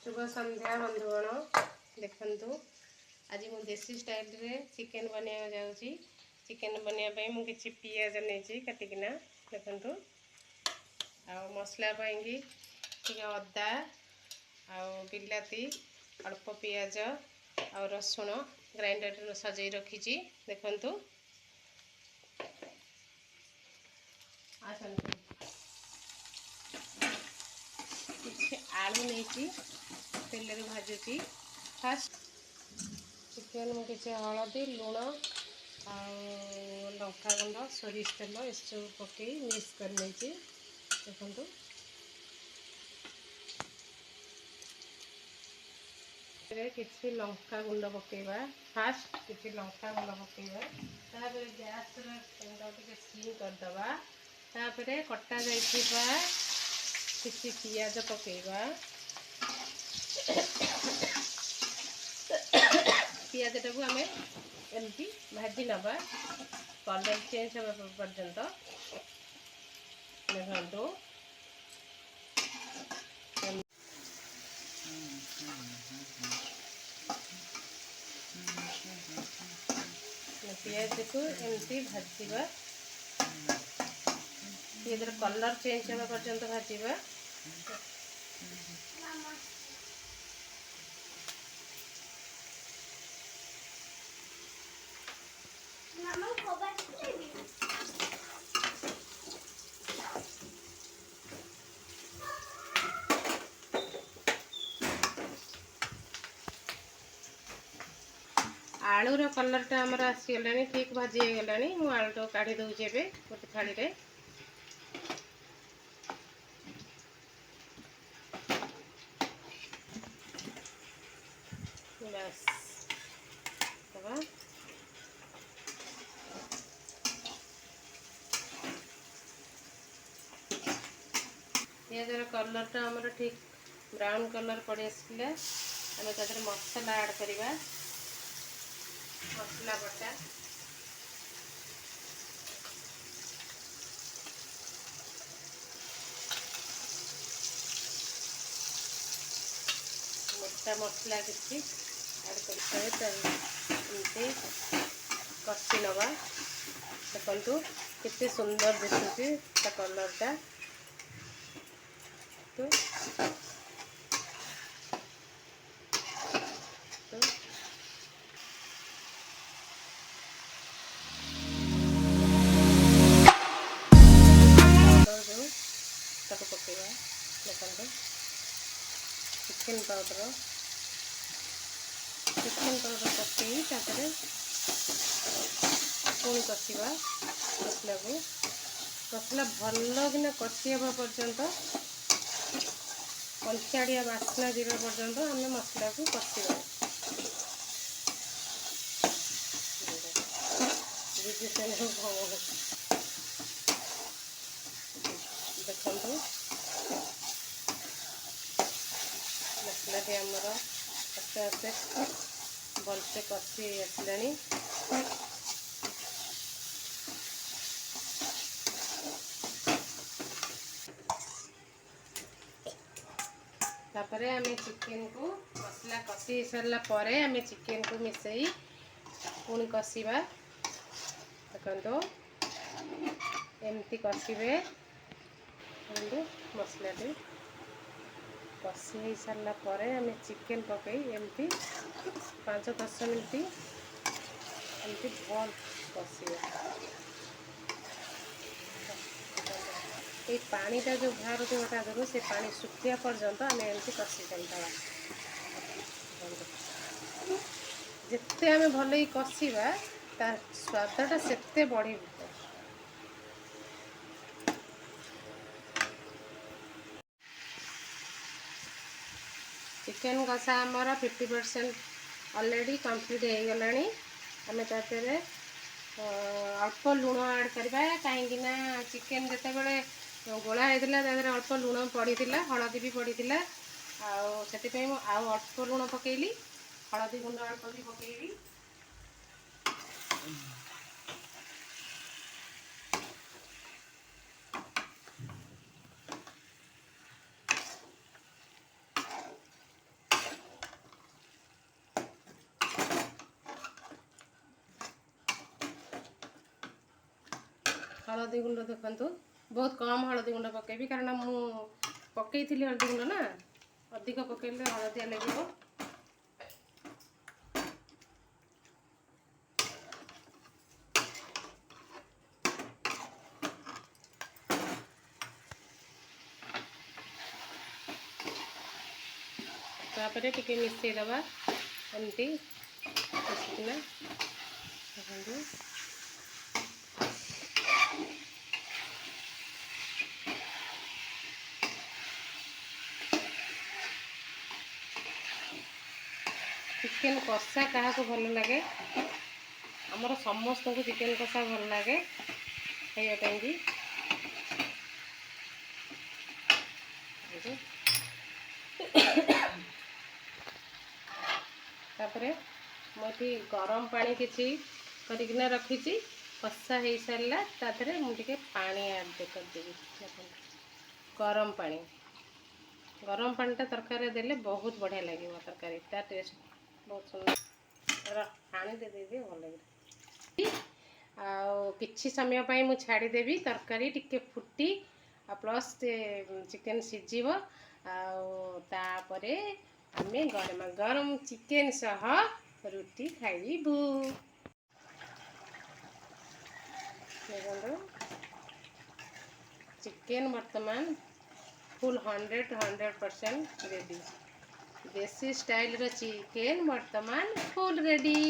शुभ संध्या बंधुगण देखु आज मु देसी स्टाइल रे चिकेन बनवा जाऊँगी। चिकेन बनवाई मुझे पियाज नहीं काटिकिना देखु आ मसला पाई अदा बिलाती अल्प पियाज आ रसुण ग्राइंडर सजई रखी देखु किसी आलू नहीं तेल भाजुची फास्ट चिकेन में किसी हलदी लुण आ लंका गुंड सोरिष तेल ये सब पकई मिक्स कर नहीं देखु किसी लंका गुंड पकेबा फास्ट किसी लंका गुंड पकेबा तापर गैस टे सीम करदे तापर कटा जाइथिबा किसी पियाज पकेबा पियाज टाक आम एमती भाजी नवा कलर चेंज होगा पर्यंत देखो पियाज को एमती भाजवा पियाज कलर चेंज होगा पर्यंत भाजवा आलूर कलरटा आमर आसीगला ठीक भाजी गला मु आलू काढ़ी दूचे गोटे थाली रे बस पियाजर कलरटा आमर ठीक ब्राउन कलर पड़े आसला आम तादर मसला ऐड करवा मसला बटा मोटा मसला किसी ऐड करते कषि नवा देखु केते सुंदर दिशुची कलरटा तो पकेगा देखो चिकेन पाउडर पकई पुणी कषा मसला को मसला भल कि कषि हवा पर्यंत कंचाड़िया बास्ना जीवा पर्यंत आम मसला को कषा देखु मसला आमर आस्ते आस्ते भलसे कषि आसला तापरे आम चिकेन को मसला कषि सारा पर आम चिकेन को मिसई पुणी कषा देखो एमती कषे मसला कषि सारा पर आम चिकेन पकई एमती 5-10 मिनट एमती भल कषा ये पानीटा जो बाहर थे से पानी सुखिया पर्यंत आम एमती कषि चलता जिते आम भल कषा तार स्वादटा सेते बढ़ी चिकेन कषा आमर 50% ऑलरेडी कंप्लीट हो गला आम तापर अल्प लुण ऐड करवा कहीं चिकेन जिते बड़े गोला होता अल्प लुण पड़ी हलदी भी पड़ी आउ अल्प लुण पकेली हलदी गुंड अल्प भी पकेली हलदी गुंड देखु बहुत कम हलदी गुंड पकेबी कारण मु पकई हलदी गुंड ना अधिक पकेले हलदिया लगे। तापर टिके मिसईदबा एमती मिसिकिना देखो चिकेन कषा क्या भल लगे आमर समस्त को चिकेन कषा भल लगे खाइबापी तापर मुझे गरम पानी किसी करना रखी कषा हो सारा तादे मुझे पानी ऐड करदेवी गरम पानी तरकारी देले बहुत बढ़िया लगे तरकारी ता टेस्ट बहुत सुंदर पानी दे देवी भल लगे किछि समय पाई मु छाड़ीदेवी तरकारी टिके फुटी प्लस चिकेन सीझीब तापरे आमे गरम गरम चिकेन सह रुटी खाइबू। चिकेन वर्तमान फुल 100% रेडी देसी स्टाइल रो चिकेन वर्तमान फुल रेडी।